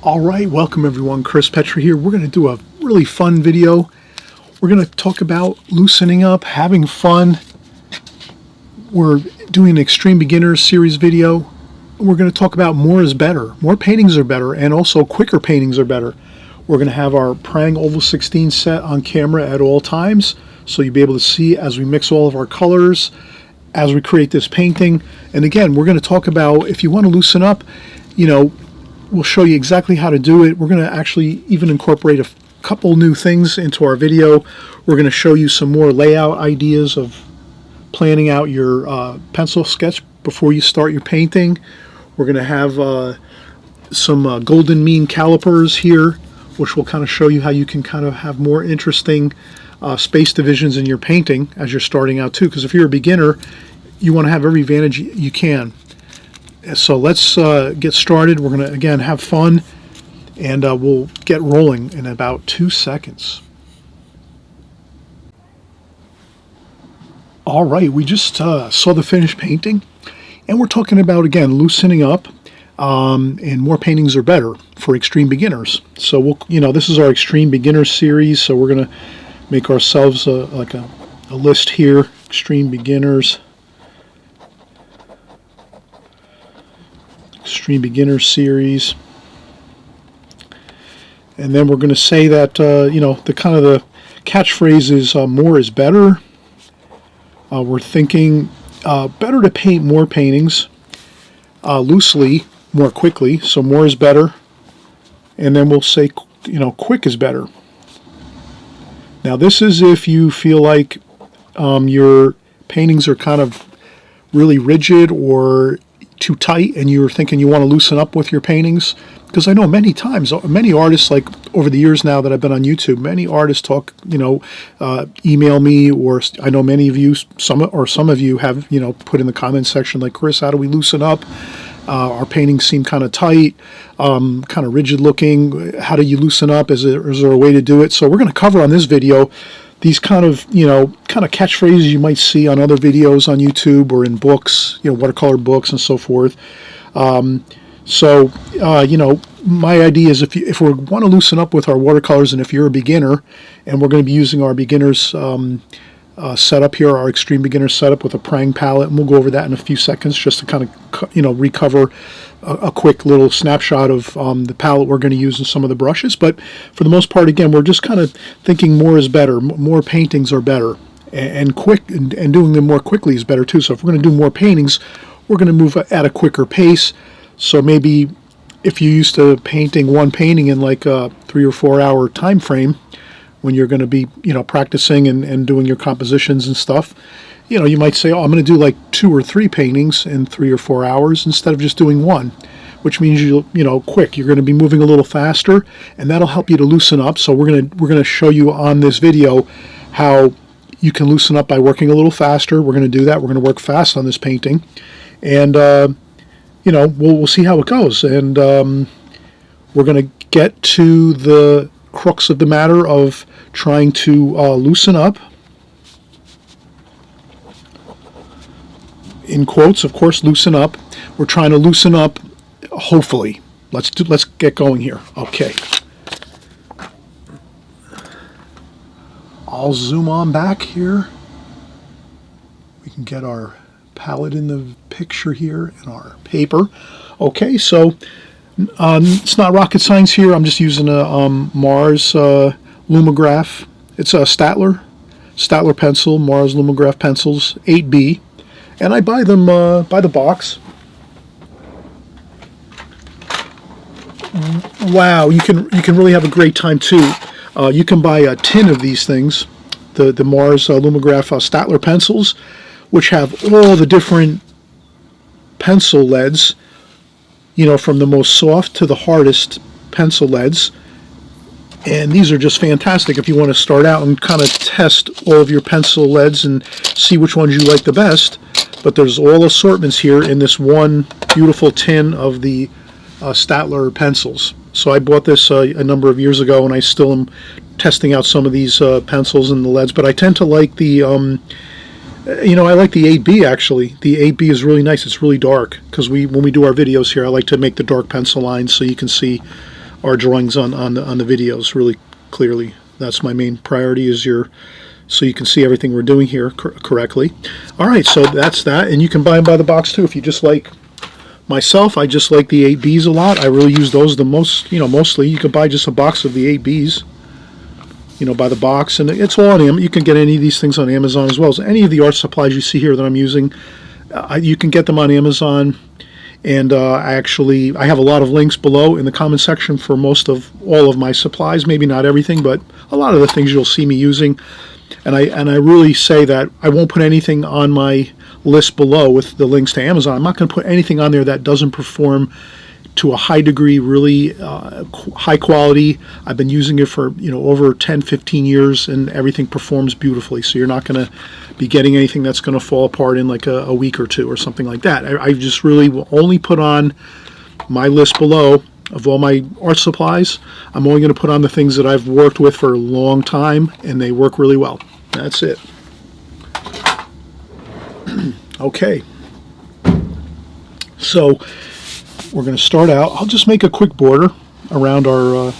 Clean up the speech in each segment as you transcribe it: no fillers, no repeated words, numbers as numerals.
Alright, welcome everyone, Chris Petri here. We're going to do a really fun video. We're going to talk about loosening up, having fun. We're doing an Extreme Beginners series video. We're going to talk about more is better. More paintings are better, and also quicker paintings are better. We're going to have our Prang Oval 16 set on camera at all times, so you'll be able to see as we mix all of our colors, as we create this painting. And again, we're going to talk about, if you want to loosen up, we'll show you exactly how to do it. We're going to actually even incorporate a couple new things into our video. We're going to show you some more layout ideas of planning out your pencil sketch before you start your painting. We're going to have some golden mean calipers here, which will kind of show you how you can kind of have more interesting space divisions in your painting as you're starting out too. Because if you're a beginner, you want to have every advantage you can. So let's get started. We're going to, again, have fun, and we'll get rolling in about 2 seconds. All right, we just saw the finished painting, and we're talking about, again, loosening up, and more paintings are better for extreme beginners. So we'll, this is our Extreme Beginners series, so we're going to make ourselves like a list here, Extreme Beginners. Extreme Beginners series, and then we're going to say that the kind of the catchphrase is more is better. We're thinking better to paint more paintings loosely, more quickly, so more is better. And then we'll say quick is better. Now this is if you feel like your paintings are kind of really rigid or too tight, and you're thinking you want to loosen up with your paintings. Because I know many times, many artists, like over the years now that I've been on YouTube, many artists talk, email me, or I know many of you, some of you have, put in the comments section like, Chris, how do we loosen up? Our paintings seem kind of tight, kind of rigid looking. How do you loosen up? Is there a way to do it? So we're going to cover on this video these kind of catchphrases you might see on other videos on YouTube or in books, watercolor books and so forth. My idea is if we want to loosen up with our watercolors, and if you're a beginner, and we're going to be using our beginners setup here, our Extreme Beginners setup with a Prang palette, and we'll go over that in a few seconds just to kind of, recover a quick little snapshot of the palette we're going to use and some of the brushes. But for the most part, again, we're just kind of thinking more is better. More paintings are better, and quick, and doing them more quickly is better too. So if we're going to do more paintings, we're going to move at a quicker pace. So maybe if you're used to painting one painting in like a 3 or 4 hour time frame, when you're going to be practicing and doing your compositions and stuff, you might say, oh, I'm going to do like 2 or 3 paintings in 3 or 4 hours instead of just doing one, which means quick. You're going to be moving a little faster, and that'll help you to loosen up. So we're going to show you on this video how you can loosen up by working a little faster. We're going to do that. We're going to work fast on this painting, and we'll see how it goes. And we're going to get to the crux of the matter of trying to loosen up. In quotes, of course, loosen up. We're trying to loosen up, hopefully. Let's get going here. Okay. I'll zoom on back here. We can get our palette in the picture here and our paper. Okay, so it's not rocket science here. I'm just using a Mars Lumograph. It's a Statler pencil, Mars Lumograph pencils, 8B. And I buy them by the box. Wow, you can really have a great time too. You can buy a tin of these things, the Mars Lumograph Statler pencils, which have all the different pencil leads, from the most soft to the hardest pencil leads. And these are just fantastic if you want to start out and kind of test all of your pencil leads and see which ones you like the best. But there's all assortments here in this one beautiful tin of the Statler pencils. So I bought this a number of years ago, and I still am testing out some of these pencils and the leads. But I tend to like the I like the 8B actually. The 8B is really nice. It's really dark because when we do our videos here, I like to make the dark pencil lines so you can see our drawings on the videos really clearly. That's my main priority, is so you can see everything we're doing here correctly. All right, so that's that, and you can buy them by the box too if you just like. Myself, I just like the 8Bs a lot. I really use those the most, mostly. You can buy just a box of the 8Bs, by the box, and it's all on Amazon. You can get any of these things on Amazon as well as any of the art supplies you see here that I'm using. You can get them on Amazon, and I have a lot of links below in the comment section for all of my supplies. Maybe not everything, but a lot of the things you'll see me using. And I really say that I won't put anything on my list below with the links to Amazon. I'm not going to put anything on there that doesn't perform to a high degree, really high quality. I've been using it for over 10, 15 years, and everything performs beautifully. So you're not going to be getting anything that's going to fall apart in like a week or two or something like that. I just really will only put on my list below of all my art supplies. I'm only going to put on the things that I've worked with for a long time, and they work really well. That's it. Okay. So we're going to start out. I'll just make a quick border around our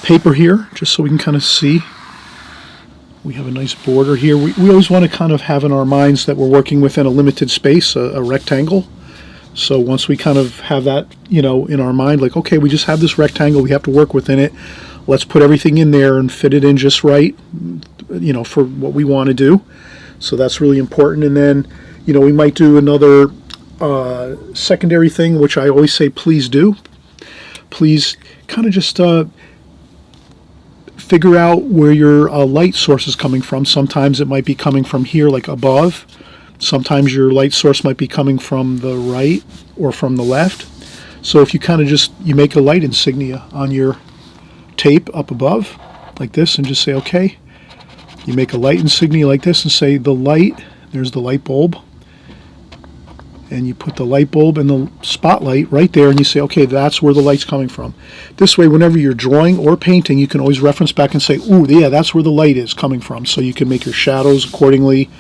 paper here, just so we can kind of see. We have a nice border here. We always want to kind of have in our minds that we're working within a limited space, a rectangle. So once we kind of have that, in our mind, like, okay, we just have this rectangle, we have to work within it. Let's put everything in there and fit it in just right, for what we want to do. So that's really important. And then, we might do another secondary thing, which I always say, please do. Please kind of just figure out where your light source is coming from. Sometimes it might be coming from here, like above. Sometimes your light source might be coming from the right or from the left. So if you kind of you make a light insignia on your tape up above like this, and just say, okay, you make a light insignia like this and say the light, there's the light bulb, and you put the light bulb and the spotlight right there, and you say, okay, that's where the light's coming from. This way, whenever you're drawing or painting, you can always reference back and say, ooh, yeah, that's where the light is coming from. So you can make your shadows accordingly,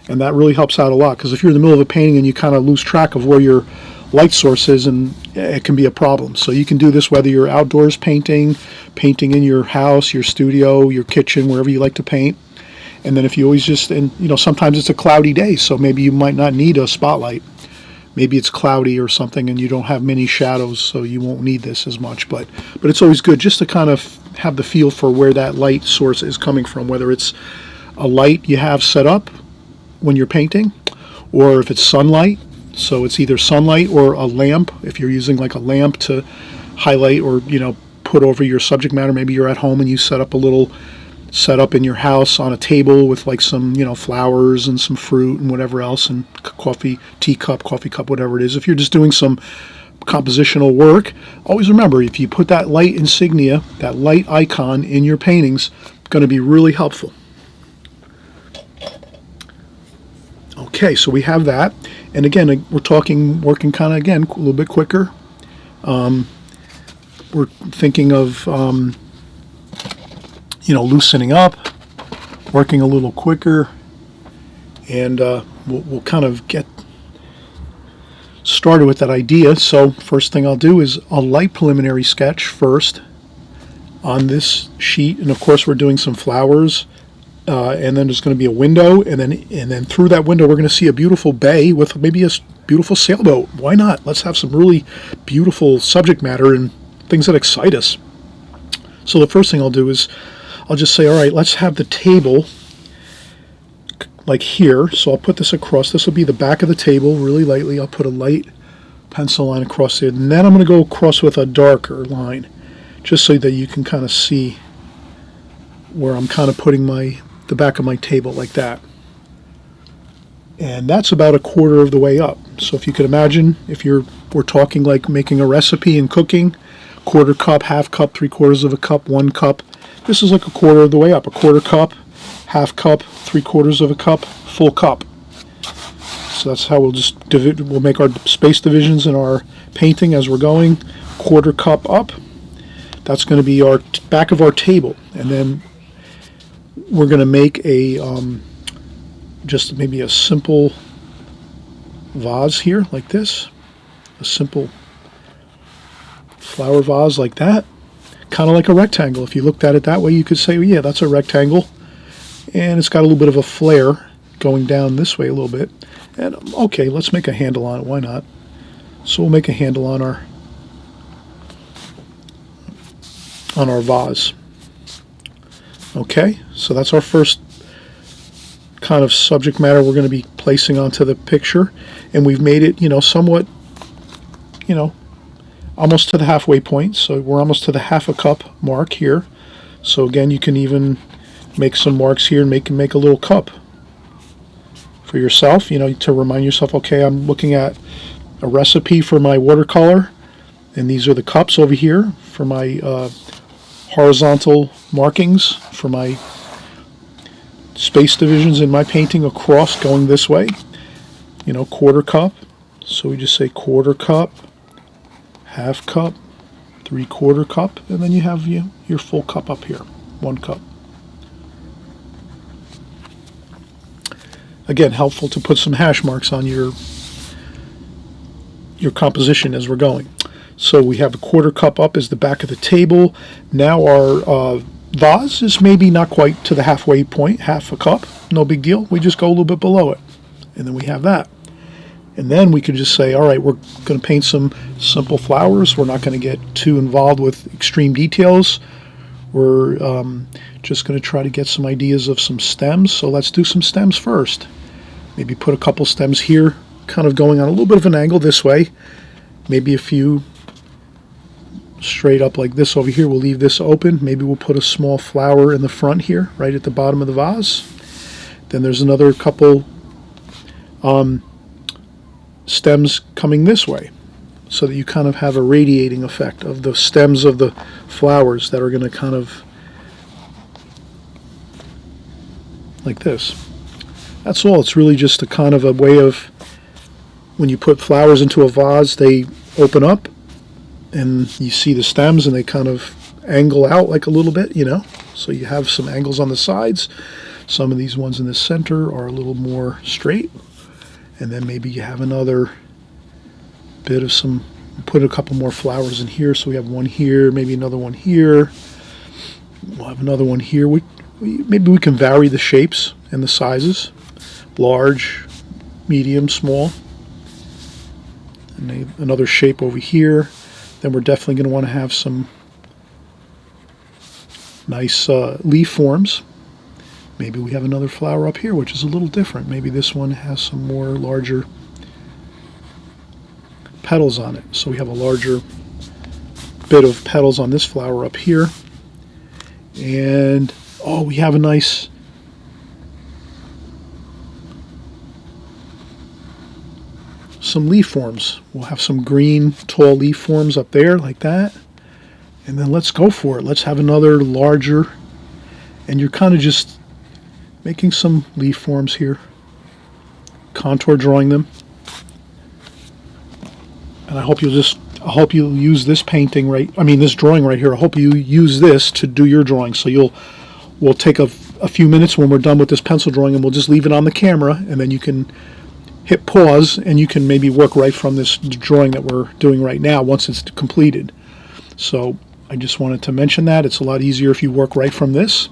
and that really helps out a lot, because if you're in the middle of a painting and you kind of lose track of where your light source is, and it can be a problem. So you can do this whether you're outdoors painting in your house, your studio, your kitchen, wherever you like to paint. And then if you always sometimes it's a cloudy day, so maybe you might not need a spotlight. Maybe it's cloudy or something and you don't have many shadows, so you won't need this as much. But it's always good just to kind of have the feel for where that light source is coming from, whether it's a light you have set up when you're painting, or if it's sunlight. So it's either sunlight or a lamp, if you're using like a lamp to highlight or put over your subject matter.Maybe you're at home and you set up a little setup in your house on a table with like some flowers and some fruit and whatever else, and coffee cup, whatever it is. If you're just doing some compositional work, always remember, if you put that light insignia, that light icon in your paintings, it's going to be really helpful. Okay, so we have that, and again, we're working kind of, again, a little bit quicker. We're thinking of, loosening up, working a little quicker, and we'll kind of get started with that idea. So first thing I'll do is a light preliminary sketch first on this sheet, and of course we're doing some flowers. And then there's going to be a window, and then through that window we're going to see a beautiful bay with maybe a beautiful sailboat. Why not? Let's have some really beautiful subject matter and things that excite us. So the first thing I'll do is I'll just say, all right, let's have the table like here. So I'll put this across. This will be the back of the table really lightly. I'll put a light pencil line across it, and then I'm going to go across with a darker line, just so that you can kind of see where I'm kind of putting the back of my table like that. And that's about a quarter of the way up. So if you could imagine, if we're talking like making a recipe and cooking, quarter cup, half cup, 3/4 of a cup, 1 cup. This is like a quarter of the way up. A quarter cup, half cup, 3/4 of a cup, full cup. So that's how we'll make our space divisions in our painting as we're going. Quarter cup up. That's going to be our back of our table, and then we're going to make a just maybe a simple vase here like this, a simple flower vase like that, kind of like a rectangle. If you looked at it that way, you could say, well, yeah, that's a rectangle, and it's got a little bit of a flare going down this way a little bit. And okay, let's make a handle on it. Why not? So we'll make a handle on our vase. Okay, so that's our first kind of subject matter we're going to be placing onto the picture, and we've made it, somewhat, almost to the halfway point. So we're almost to the half a cup mark here. So again, you can even make some marks here and make a little cup for yourself, to remind yourself, okay, I'm looking at a recipe for my watercolor, and these are the cups over here for my horizontal markings for my space divisions in my painting across going this way, quarter cup. So we just say quarter cup, half cup, 3/4 cup, and then you have your full cup up here, 1 cup. Again, helpful to put some hash marks on your composition as we're going. So we have a quarter cup up as the back of the table. Now our vase is maybe not quite to the halfway point, half a cup, no big deal. We just go a little bit below it, and then we have that. And then we could just say, all right, we're going to paint some simple flowers. We're not going to get too involved with extreme details. We're just going to try to get some ideas of some stems. So let's do some stems first. Maybe put a couple stems here, kind of going on a little bit of an angle this way. Maybe a few straight up like this over here. We'll leave this open. Maybe we'll put a small flower in the front here, right at the bottom of the vase. Then there's another couple stems coming this way, so that you kind of have a radiating effect of the stems of the flowers that are going to kind of like this. That's all. It's really just a kind of a way of, when you put flowers into a vase, they open up and you see the stems and they kind of angle out like a little bit, so you have some angles on the sides. Some of these ones in the center are a little more straight, and then maybe you have another bit of some, put a couple more flowers in here. So we have one here, maybe another one here. We'll have another one here. Maybe we can vary the shapes and the sizes, large, medium, small. And another shape over here. Then we're definitely going to want to have some nice leaf forms. Maybe we have another flower up here, which is a little different. Maybe this one has some more larger petals on it. So we have a larger bit of petals on this flower up here. And, oh, we have a nice some leaf forms. We'll have some green tall leaf forms up there like that. And then let's go for it. Let's have another larger, and you're kind of just making some leaf forms here, contour drawing them. And I hope you'll use this painting this drawing right here. I hope you use this to do your drawing. So we'll take a few minutes when we're done with this pencil drawing, and we'll just leave it on the camera, and then you can hit pause and you can maybe work right from this drawing that we're doing right now once it's completed. So I just wanted to mention that. It's a lot easier if you work right from this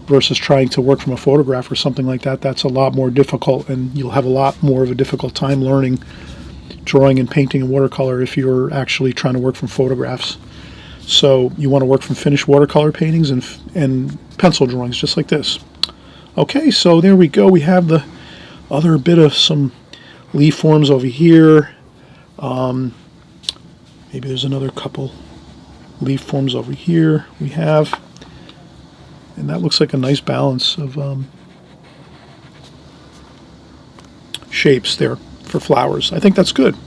versus trying to work from a photograph or something like that. That's a lot more difficult, and you'll have a lot more of a difficult time learning drawing and painting in watercolor if you're actually trying to work from photographs. So you want to work from finished watercolor paintings and pencil drawings just like this. Okay, so there we go. We have the other bit of some leaf forms over here. Maybe there's another couple leaf forms over here we have. And that looks like a nice balance of shapes there for flowers. I think that's good.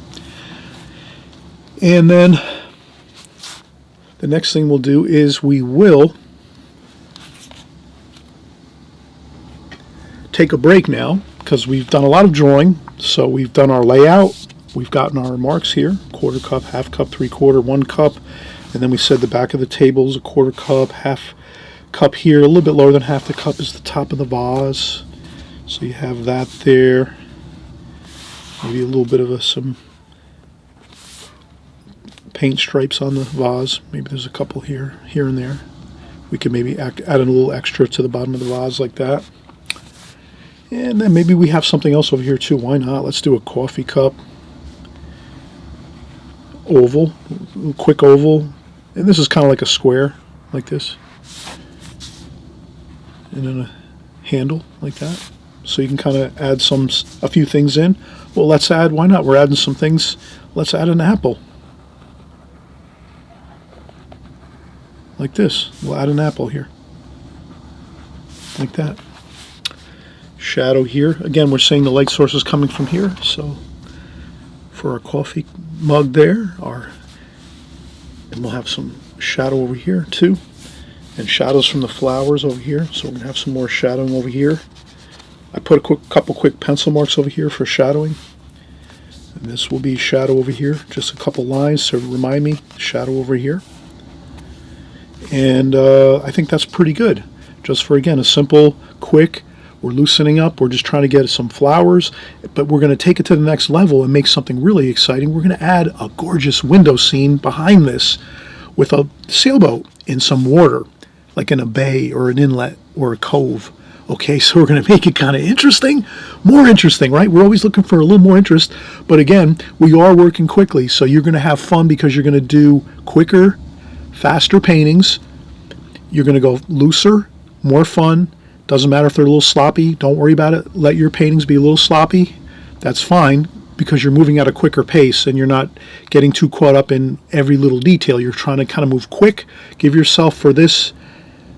And then the next thing we'll do is we will take a break now, because we've done a lot of drawing. So we've done our layout, we've gotten our marks here, quarter cup, half cup, 3/4, 1 cup, and then we said the back of the table is a quarter cup, half cup here, a little bit lower than half the cup is the top of the vase. So you have that there. Maybe a little bit of some paint stripes on the vase. Maybe there's a couple here and there. We could maybe add a little extra to the bottom of the vase like that. And then maybe we have something else over here too. Why not? Let's do a coffee cup oval, quick oval. And this is kind of like a square, like this. And then a handle like that. So you can kind of add a few things in. Well, let's add, why not? We're adding some things. Let's add an apple. Like this. We'll add an apple here. Like that. Shadow here. Again, we're saying the light source is coming from here. So for our coffee mug there, and we'll have some shadow over here too. And shadows from the flowers over here. So we're going to have some more shadowing over here. I put a couple quick pencil marks over here for shadowing. And this will be shadow over here. Just a couple lines to remind me. Shadow over here. And I think that's pretty good. Just for, again, a simple, quick, we're loosening up. We're just trying to get some flowers. But we're going to take it to the next level and make something really exciting. We're going to add a gorgeous window scene behind this with a sailboat in some water, like in a bay or an inlet or a cove. Okay, so we're going to make it kind of interesting, more interesting, right? We're always looking for a little more interest, but again, we are working quickly, so you're going to have fun because you're going to do quicker, faster paintings. You're going to go looser, more fun. Doesn't matter if they're a little sloppy. Don't worry about it. Let your paintings be a little sloppy. That's fine because you're moving at a quicker pace and you're not getting too caught up in every little detail. You're trying to kind of move quick. Give yourself, for this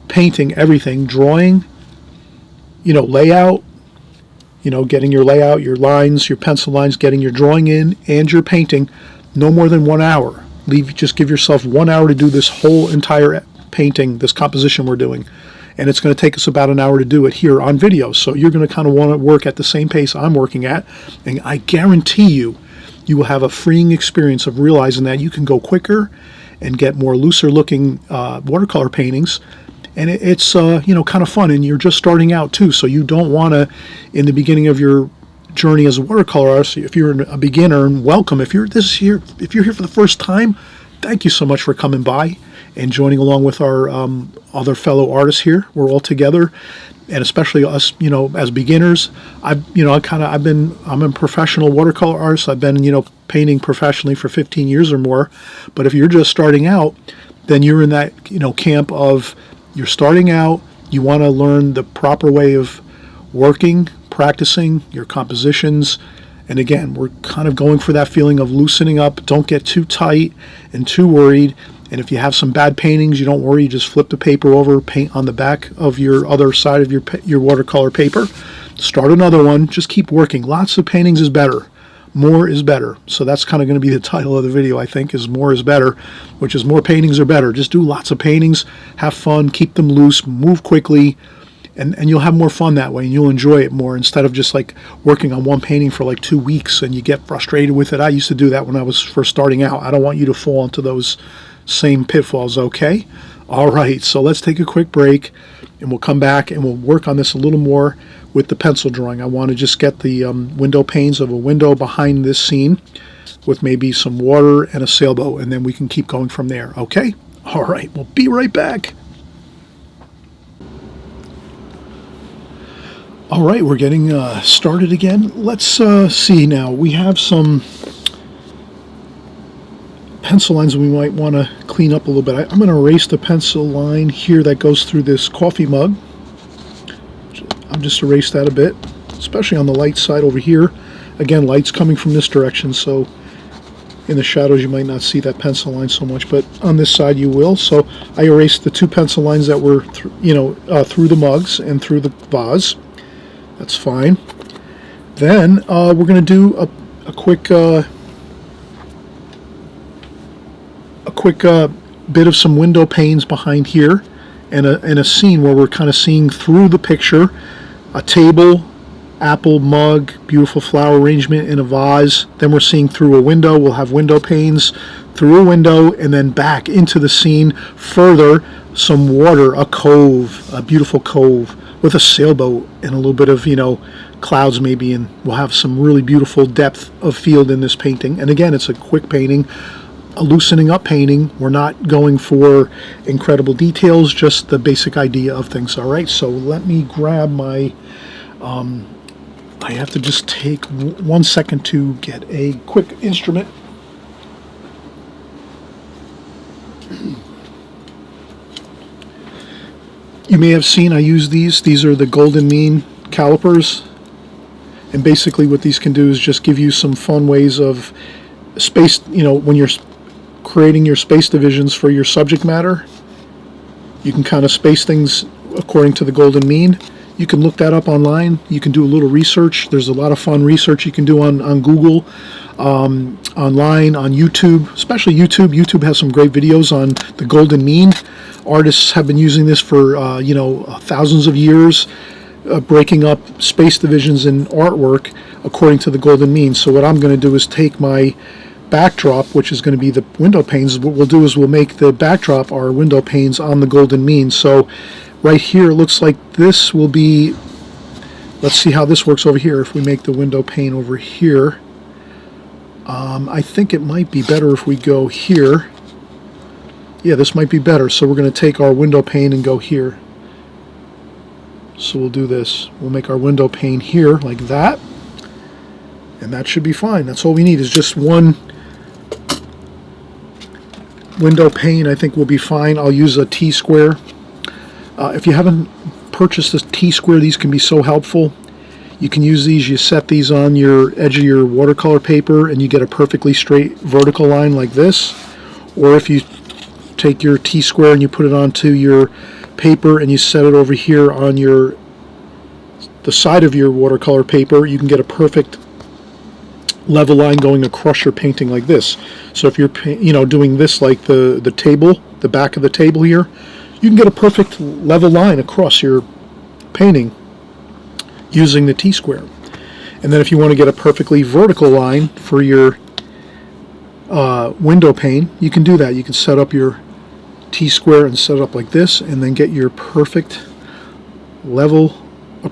painting, everything, drawing, layout, getting your layout, your lines, your pencil lines, getting your drawing in and your painting, no more than 1 hour. Just give yourself 1 hour to do this whole entire painting, this composition we're doing. And it's going to take us about an hour to do it here on video. So you're going to kind of want to work at the same pace I'm working at. And I guarantee you will have a freeing experience of realizing that you can go quicker and get more looser looking watercolor paintings. And it's kind of fun, and you're just starting out too, so you don't want to, in the beginning of your journey as a watercolor artist, if you're a beginner, and welcome. If you're here for the first time, thank you so much for coming by and joining along with our other fellow artists here. We're all together, and especially us, as beginners. I'm a professional watercolor artist. I've been, painting professionally for 15 years or more. But if you're just starting out, then you're in that, camp of, you're starting out, you want to learn the proper way of working, practicing your compositions. And again, we're kind of going for that feeling of loosening up. Don't get too tight and too worried. And if you have some bad paintings, you don't worry. You just flip the paper over, paint on the back of your other side of your watercolor paper. Start another one. Just keep working. Lots of paintings is better. More is better. So that's kind of going to be the title of the video, I think, is more is better, which is more paintings are better. Just do lots of paintings, have fun, keep them loose, move quickly, and you'll have more fun that way, and you'll enjoy it more instead of just like working on one painting for like 2 weeks and you get frustrated with it. I used to do that when I was first starting out. I don't want you to fall into those same pitfalls, okay? All right, so let's take a quick break, and we'll come back and we'll work on this a little more with the pencil drawing. I want to just get the window panes of a window behind this scene with maybe some water and a sailboat, and then we can keep going from there, okay? All right, we'll be right back. All right, we're getting started again. Let's see now. We have some pencil lines we might want to clean up a little bit. I'm going to erase the pencil line here that goes through this coffee mug. I'll just erase that a bit, especially on the light side over here. Again, light's coming from this direction, so in the shadows you might not see that pencil line so much, but on this side you will. So I erased the 2 pencil lines that were through the mugs and through the vase. That's fine. Then we're going to do a quick bit of some window panes behind here, and a scene where we're kind of seeing through the picture, a table, apple mug, beautiful flower arrangement in a vase. Then we're seeing through a window. We'll have window panes through a window, and then back into the scene further, some water, a cove, a beautiful cove with a sailboat and a little bit of clouds maybe, and we'll have some really beautiful depth of field in this painting. And again, it's a quick painting. a loosening up painting. We're not going for incredible details, just the basic idea of things. All right, so let me grab my, I have to just take 1 second to get a quick instrument. You may have seen I use these. These are the Golden Mean calipers. And basically what these can do is just give you some fun ways of space, you know, when you're creating your space divisions for your subject matter. You can kind of space things according to the Golden Mean. You can look that up online. You can do a little research. There's a lot of fun research you can do on Google, online, on YouTube, especially YouTube. YouTube has some great videos on the Golden Mean. Artists have been using this for, you know, thousands of years, breaking up space divisions in artwork according to the Golden Mean. So what I'm going to do is take my backdrop, which is going to be the window panes. What we'll do is we'll make the backdrop our window panes on the Golden Mean. So right here, it looks like this will be, let's see how this works over here. If we make the window pane over here, I think it might be better if we go here. Yeah, this might be better. So we're going to take our window pane and go here. So we'll do this. We'll make our window pane here like that. And that should be fine. That's all we need is just one window pane. I think will be fine. I'll use a T-square. If you haven't purchased a T-square, these can be so helpful. You can use these. You set these on your edge of your watercolor paper and you get a perfectly straight vertical line like this. Or if you take your T-square and you put it onto your paper and you set it over here on the side of your watercolor paper, you can get a perfect level line going across your painting like this. So if you're, you know, doing this like the table, the back of the table here, you can get a perfect level line across your painting using the T-square. And then if you want to get a perfectly vertical line for your window pane, you can do that. You can set up your T-square and set it up like this, and then get your perfect level,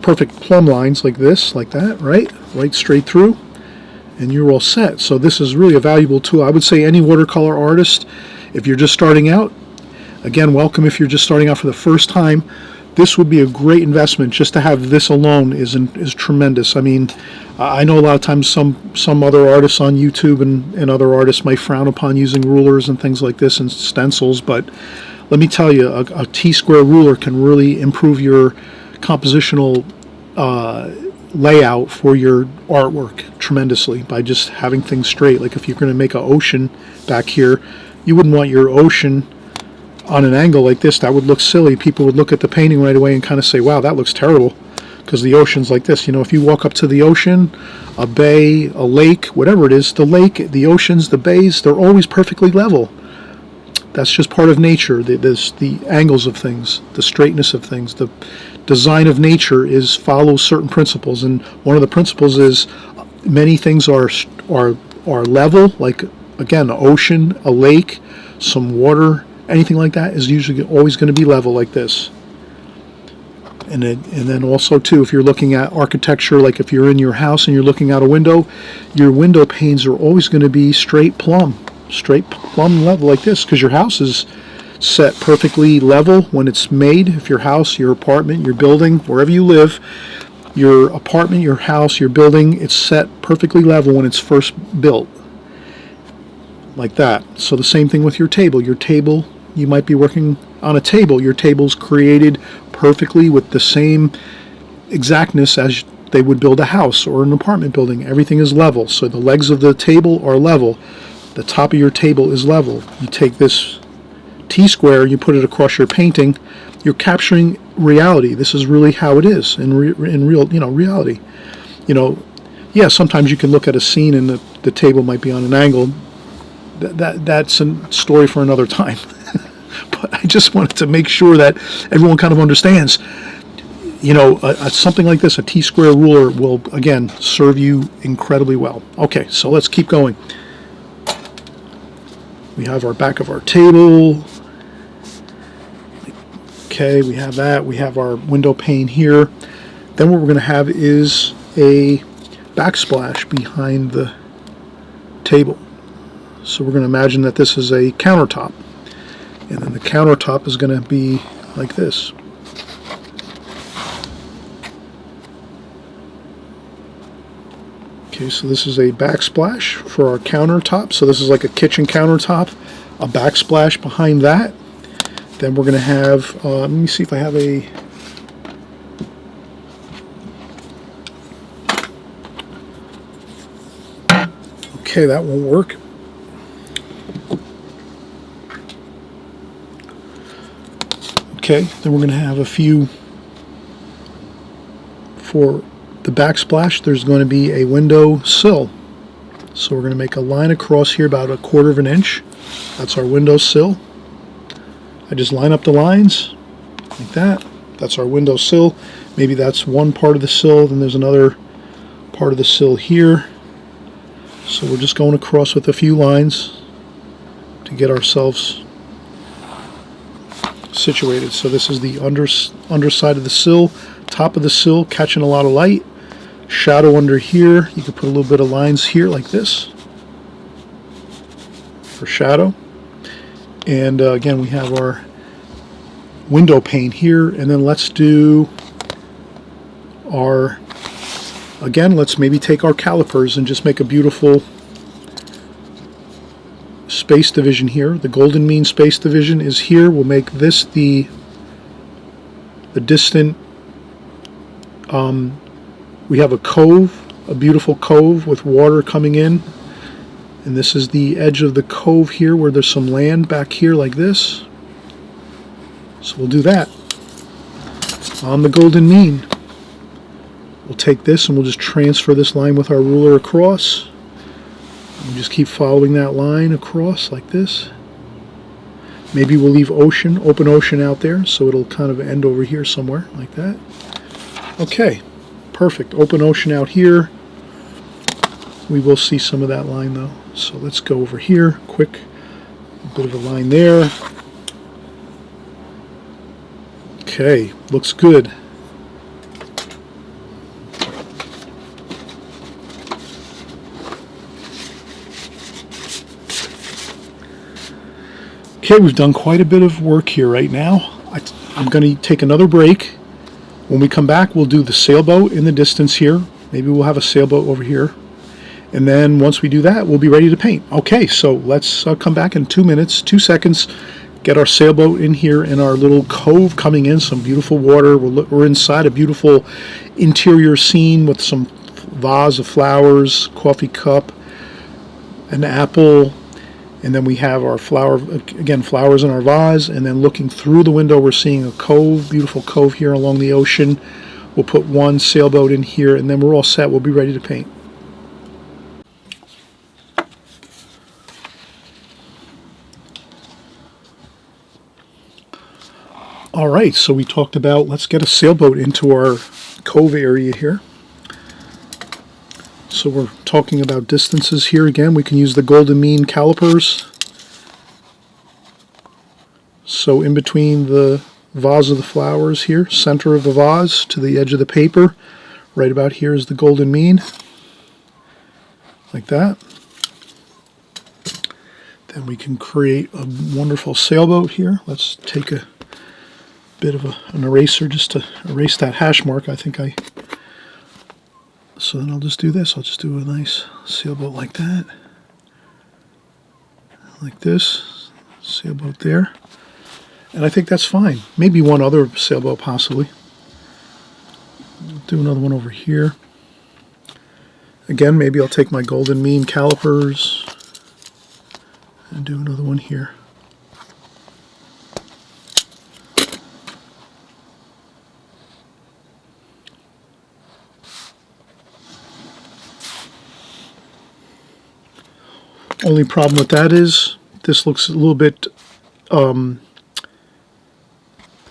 perfect plumb lines like this, like that, right straight through, and you're all set. So this is really a valuable tool. I would say any watercolor artist, if you're just starting out, again, welcome if you're just starting out for the first time, this would be a great investment. Just to have this alone is tremendous. I mean, I know a lot of times some other artists on YouTube and other artists might frown upon using rulers and things like this and stencils, but let me tell you, a T-square ruler can really improve your compositional layout for your artwork tremendously by just having things straight. Like if you're going to make an ocean back here, you wouldn't want your ocean on an angle like this. That would look silly. People would look at the painting right away and kind of say, wow, that looks terrible, because the ocean's like this. You know, if you walk up to the ocean, a bay, a lake, whatever it is, the lake, the oceans, the bays, they're always perfectly level. That's just part of nature. The angles of things, the straightness of things, the design of nature follows certain principles, and one of the principles is many things are level, like again, an ocean, a lake, some water, anything like that is usually always going to be level like this. And then also too, if you're looking at architecture, like if you're in your house and you're looking out a window, your window panes are always going to be straight plumb level like this, because your house is set perfectly level when it's made. If your house, your apartment, your building, wherever you live, your apartment, your house, your building, it's set perfectly level when it's first built. Like that. So the same thing with your table. Your table, you might be working on a table. Your table's created perfectly with the same exactness as they would build a house or an apartment building. Everything is level. So the legs of the table are level. The top of your table is level. You take this T-square, you put it across your painting, you're capturing reality. This is really how it is in real, reality. Yeah, sometimes you can look at a scene and the table might be on an angle. That's a story for another time. But I just wanted to make sure that everyone kind of understands, something like this, a T-square ruler will, again, serve you incredibly well. Okay, so let's keep going. We have our back of our table. Okay, we have that. We have our window pane here. Then what we're going to have is a backsplash behind the table. So we're going to imagine that this is a countertop. And then the countertop is going to be like this. Okay, so this is a backsplash for our countertop. So this is like a kitchen countertop, a backsplash behind that. Then we're going to have, let me see if I have a, okay, that won't work. Okay, then we're going to have a few for the backsplash. There's going to be a window sill. So we're going to make a line across here about 1/4 of an inch. That's our window sill. I just line up the lines like that. That's our window sill. Maybe that's one part of the sill, then there's another part of the sill here. So we're just going across with a few lines to get ourselves situated. So this is the underside of the sill, top of the sill catching a lot of light. Shadow under here. You can put a little bit of lines here like this for shadow. And again, we have our window pane here. And then let's do our, again, let's maybe take our calipers and just make a beautiful space division here. The golden mean space division is here. We'll make this the distant, we have a cove, a beautiful cove with water coming in. And this is the edge of the cove here where there's some land back here like this. So we'll do that on the golden mean. We'll take this and we'll just transfer this line with our ruler across. And just keep following that line across like this. Maybe we'll leave ocean, open ocean out there, so it'll kind of end over here somewhere like that. Okay, perfect. Open ocean out here. We will see some of that line though. So let's go over here, quick, a bit of a line there. Okay, looks good. Okay, we've done quite a bit of work here right now. I'm going to take another break. When we come back, we'll do the sailboat in the distance here. Maybe we'll have a sailboat over here. And then once we do that, we'll be ready to paint. Okay, so let's come back in 2 minutes, 2 seconds, get our sailboat in here in our little cove coming in, some beautiful water. We're inside a beautiful interior scene with some vase of flowers, coffee cup, an apple, and then we have our flower, again, flowers in our vase, and then looking through the window, we're seeing a cove, beautiful cove here along the ocean. We'll put one sailboat in here, and then we're all set. We'll be ready to paint. All right, so we talked about, let's get a sailboat into our cove area here. So we're talking about distances here again. We can use the golden mean calipers. So in between the vase of the flowers here, center of the vase to the edge of the paper, right about here is the golden mean, like that. Then we can create a wonderful sailboat here. Let's take a bit of an eraser just to erase that hash mark. So then I'll just do this. I'll just do a nice sailboat like that. Like this. Sailboat there. And I think that's fine. Maybe one other sailboat possibly. Do another one over here. Again, maybe I'll take my golden mean calipers and do another one here. Only problem with that is this looks a little bit,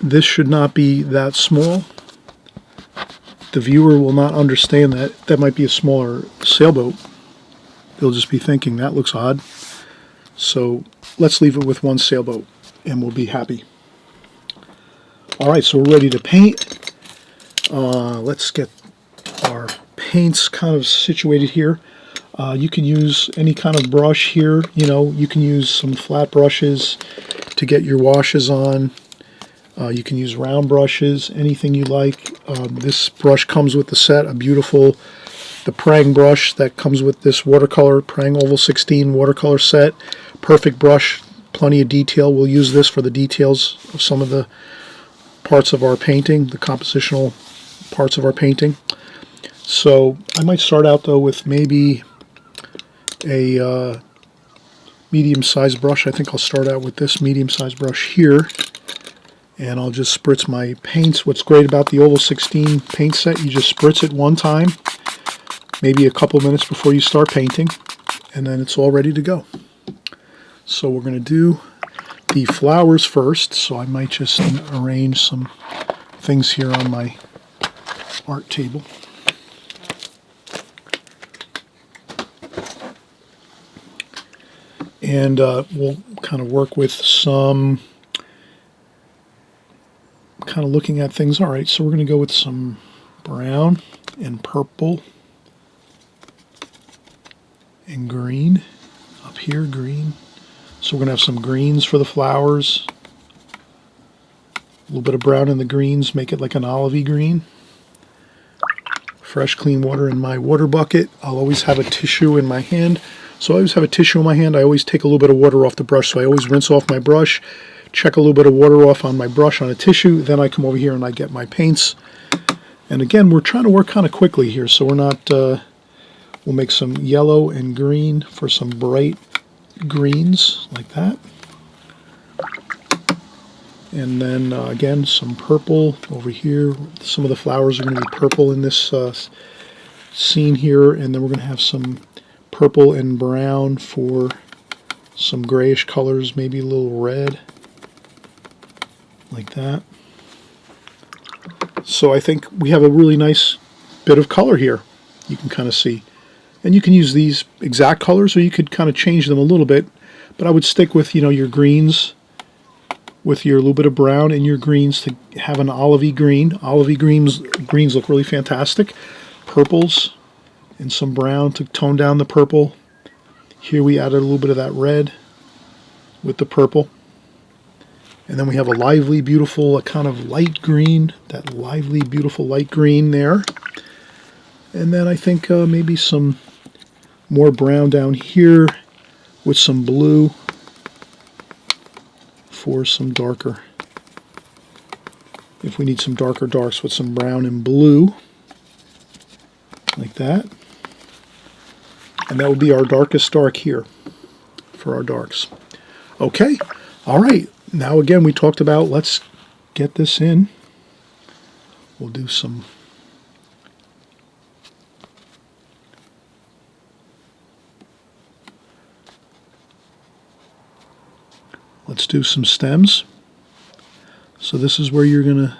this should not be that small. The viewer will not understand that. That might be a smaller sailboat. They'll just be thinking that looks odd. So let's leave it with one sailboat and we'll be happy. Alright, so we're ready to paint. Let's get our paints kind of situated here. You can use any kind of brush here. You know, you can use some flat brushes to get your washes on. You can use round brushes, anything you like. This brush comes with the set, the Prang brush that comes with this watercolor, Prang Oval 16 watercolor set. Perfect brush, plenty of detail. We'll use this for the details of some of the parts of our painting, the compositional parts of our painting. So I might start out though with maybe a medium-sized brush. I think I'll start out with this medium-sized brush here, and I'll just spritz my paints. What's great about the Oval 16 paint set, you just spritz it one time, maybe a couple minutes before you start painting, and then it's all ready to go. So we're going to do the flowers first, so I might just arrange some things here on my art table. And we'll kind of work with some kind of looking at things. All right, so we're going to go with some brown and purple and green up here, green. So we're going to have some greens for the flowers, a little bit of brown in the greens, make it like an olivey green. Fresh clean water in my water bucket. I'll always have a tissue in my hand. So I always have a tissue in my hand. I always take a little bit of water off the brush. So I always rinse off my brush, check a little bit of water off on my brush on a tissue. Then I come over here and I get my paints. And again, we're trying to work kind of quickly here. So we're not, we'll make some yellow and green for some bright greens like that. And then again, some purple over here. Some of the flowers are going to be purple in this scene here. And then we're going to have some purple and brown for some grayish colors, maybe a little red, like that. So I think we have a really nice bit of color here, you can kind of see. And you can use these exact colors, or you could kind of change them a little bit, but I would stick with, you know, your greens, with your little bit of brown and your greens to have an olivey green. Olivey greens look really fantastic. Purples and some brown to tone down the purple. Here we added a little bit of that red with the purple. And then we have a lively, beautiful, a kind of light green, that lively, beautiful light green there. And then I think maybe some more brown down here with some blue for some darker. If we need some darker darks with some brown and blue, like that. And that would be our darkest dark here for our darks. Okay, all right. Now again, we talked about, let's get this in. We'll do some stems. So this is where you're going to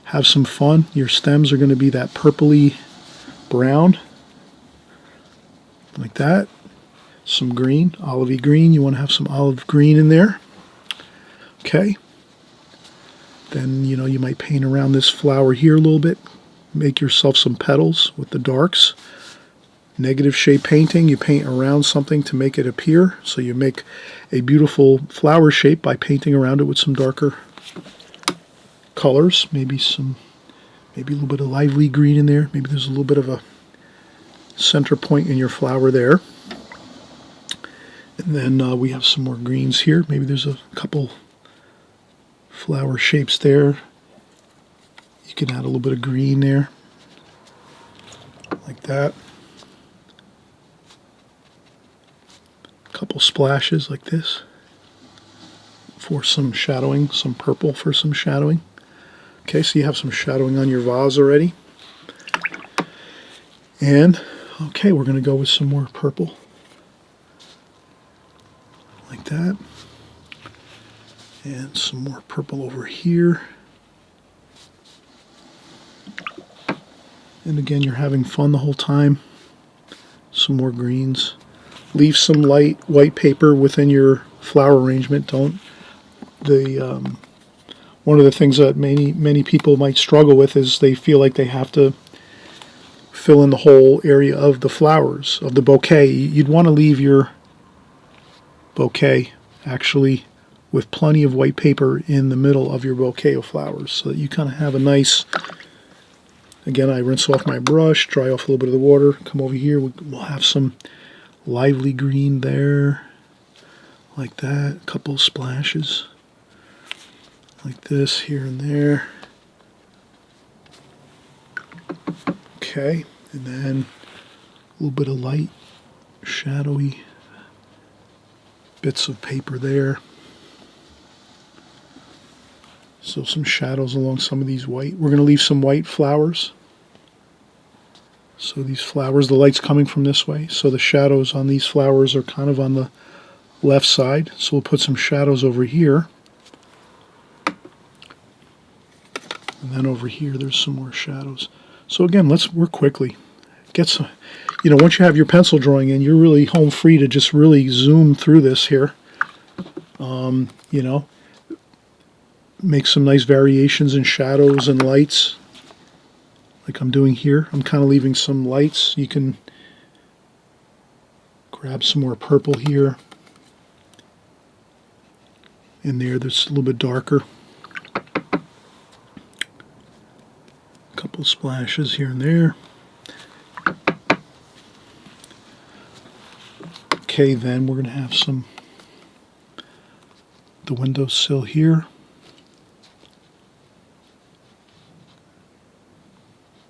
have some fun. Your stems are going to be that purpley brown, like that. Some green, olivey green. You want to have some olive green in there. Okay. Then, you know, you might paint around this flower here a little bit. Make yourself some petals with the darks. Negative shape painting, you paint around something to make it appear. So you make a beautiful flower shape by painting around it with some darker colors. Maybe a little bit of lively green in there. Maybe there's a little bit of a center point in your flower there. And then we have some more greens here. Maybe there's a couple flower shapes there. You can add a little bit of green there, like that. A couple splashes like this for some shadowing, some purple for some shadowing. Okay, so you have some shadowing on your vase already. And, okay, we're going to go with some more purple, like that. And some more purple over here. And again, you're having fun the whole time. Some more greens. Leave some light white paper within your flower arrangement. Don't. One of the things that many people might struggle with is they feel like they have to fill in the whole area of the flowers, of the bouquet. You'd want to leave your bouquet actually with plenty of white paper in the middle of your bouquet of flowers so that you kind of have a nice, again, I rinse off my brush, dry off a little bit of the water, come over here, we'll have some lively green there, like that, a couple splashes, like this here and there. Okay, and then a little bit of light, shadowy bits of paper there. So some shadows along some of these white. We're going to leave some white flowers. So these flowers, the light's coming from this way. So the shadows on these flowers are kind of on the left side. So we'll put some shadows over here. And then over here, there's some more shadows. So again, let's work quickly. Get some, once you have your pencil drawing in, you're really home free to just really zoom through this here. Make some nice variations in shadows and lights, like I'm doing here. I'm kind of leaving some lights. You can grab some more purple here. In there, that's a little bit darker. A couple splashes here and there. Okay, then we're going to have the windowsill here.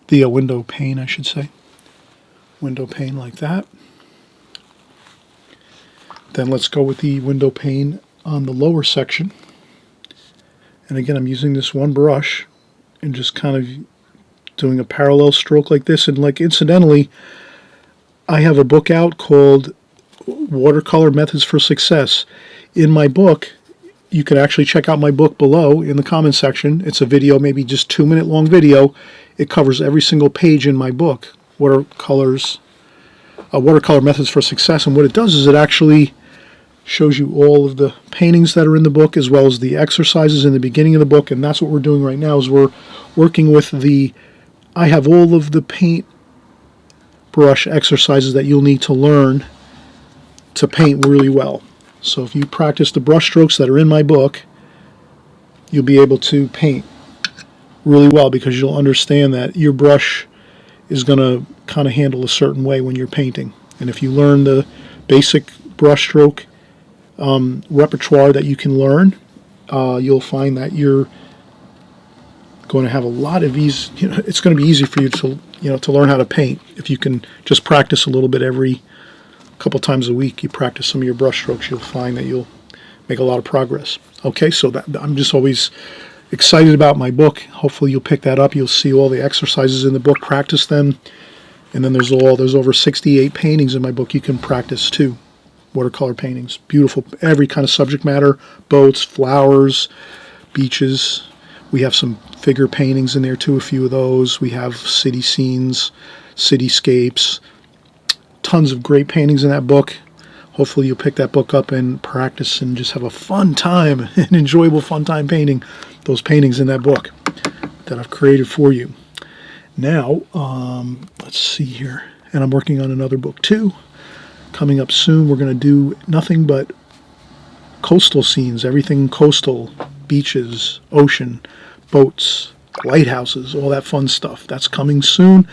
The window pane, I should say. Window pane like that. Then let's go with the window pane on the lower section. And again, I'm using this one brush and just kind of doing a parallel stroke like this. And like incidentally, I have a book out called Watercolor Methods for Success. In my book, you can actually check out my book below in the comment section. It's a video, maybe just 2-minute long video. It covers every single page in my book, Watercolor Methods for Success. And what it does is it actually shows you all of the paintings that are in the book as well as the exercises in the beginning of the book. And that's what we're doing right now is we're working with I have all of the paint brush exercises that you'll need to learn to paint really well. So if you practice the brush strokes that are in my book, you'll be able to paint really well because you'll understand that your brush is going to kind of handle a certain way when you're painting. And if you learn the basic brush stroke repertoire that you can learn, you'll find that you're going to have a lot of ease. It's going to be easy for you to learn how to paint if you can just practice a little bit every couple times a week. You practice some of your brush strokes, you'll find that you'll make a lot of progress. Okay, so I'm just always excited about my book. Hopefully you'll pick that up. You'll see all the exercises in the book, practice them, and then there's over 68 paintings in my book you can practice too. Watercolor paintings, beautiful, every kind of subject matter, boats, flowers, beaches. We have some figure paintings in there too, a few of those. We have city scenes, cityscapes, tons of great paintings in that book. Hopefully you'll pick that book up and practice and just have a fun time, an enjoyable fun time painting those paintings in that book that I've created for you. Now, let's see here. And I'm working on another book too. Coming up soon, we're going to do nothing but coastal scenes, everything coastal, beaches, ocean, boats, lighthouses, all that fun stuff. That's coming soon.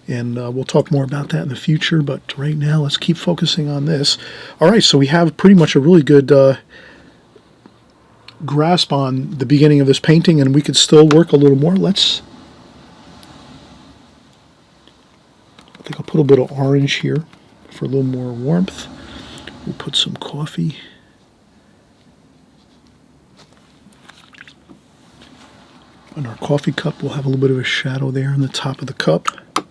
And we'll talk more about that in the future, but right now let's keep focusing on this. All right, so we have pretty much a really good grasp on the beginning of this painting, and we could still work a little more. I think I'll put a bit of orange here for a little more warmth. We'll put some coffee. On our coffee cup, we'll have a little bit of a shadow there in the top of the cup. A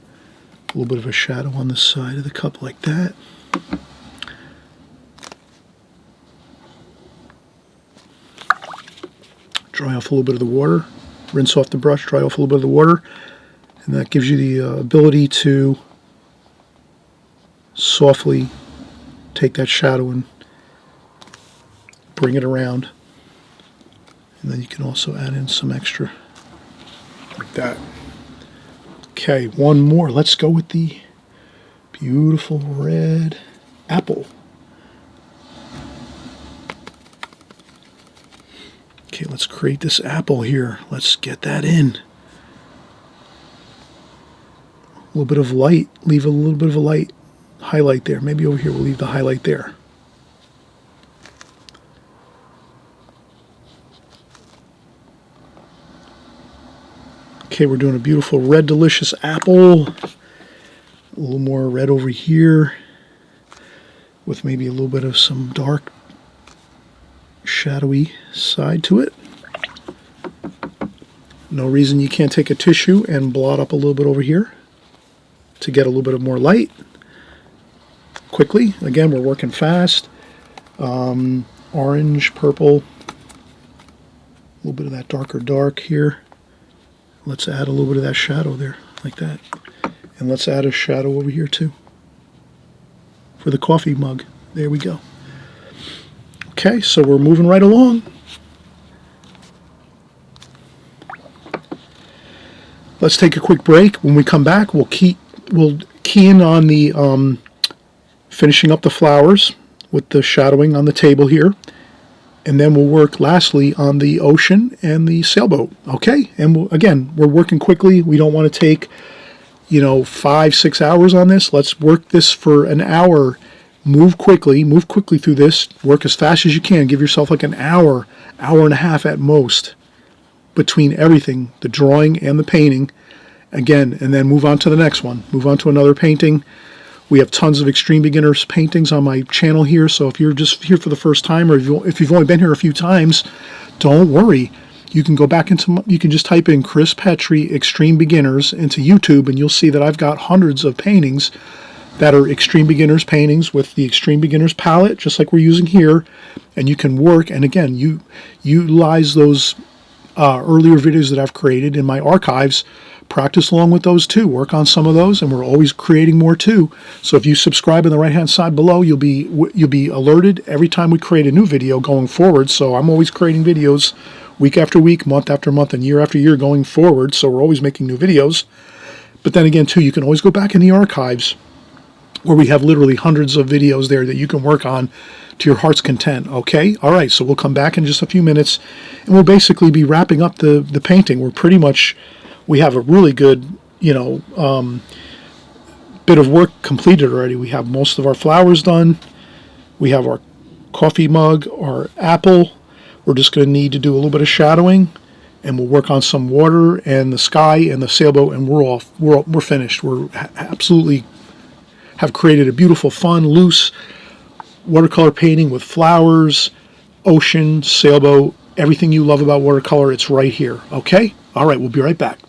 little bit of a shadow on the side of the cup like that. Dry off a little bit of the water. Rinse off the brush, dry off a little bit of the water. And that gives you the ability to softly take that shadow and bring it around. And then you can also add in some extra like that. Okay, one more. Let's go with the beautiful red apple. Okay, let's create this apple here. Let's get that in. A little bit of light. Leave a little bit of a light highlight there. Maybe over here we'll leave the highlight there. Okay, we're doing a beautiful red delicious apple. A little more red over here with maybe a little bit of some dark shadowy side to it. No reason you can't take a tissue and blot up a little bit over here to get a little bit of more light quickly. Again, we're working fast. Orange, purple, a little bit of that darker dark here. Let's add a little bit of that shadow there, like that. And let's add a shadow over here too for the coffee mug. There we go. Okay, so we're moving right along. Let's take a quick break. When we come back, we'll key in on the finishing up the flowers with the shadowing on the table here. And then we'll work lastly on the ocean and the sailboat. Okay? And again, we're working quickly. We don't want to take, 5-6 hours on this. Let's work this for an hour. Move quickly through this. Work as fast as you can. Give yourself like an hour and a half at most between everything, the drawing and the painting. Again, and then move on to the next one. Move on to another painting. We have tons of extreme beginners paintings on my channel here, so if you're just here for the first time, or if you've only been here a few times, don't worry. You can go back you can just type in Chris Petri Extreme Beginners into YouTube, and you'll see that I've got hundreds of paintings that are extreme beginners paintings with the extreme beginners palette, just like we're using here, and you can work, and again, you utilize those earlier videos that I've created in my archives. Practice along with those too. Work on some of those, and we're always creating more too. So if you subscribe in the right hand side below, you'll be alerted every time we create a new video going forward. So I'm always creating videos week after week, month after month, and year after year going forward. So we're always making new videos. But then again too, you can always go back in the archives where we have literally hundreds of videos there that you can work on to your heart's content. Okay? All right, so we'll come back in just a few minutes, and we'll basically be wrapping up the painting. We have a really good, bit of work completed already. We have most of our flowers done. We have our coffee mug, our apple. We're just going to need to do a little bit of shadowing, and we'll work on some water and the sky and the sailboat, and we're finished. We're absolutely have created a beautiful, fun, loose watercolor painting with flowers, ocean, sailboat, everything you love about watercolor. It's right here. Okay? All right, we'll be right back.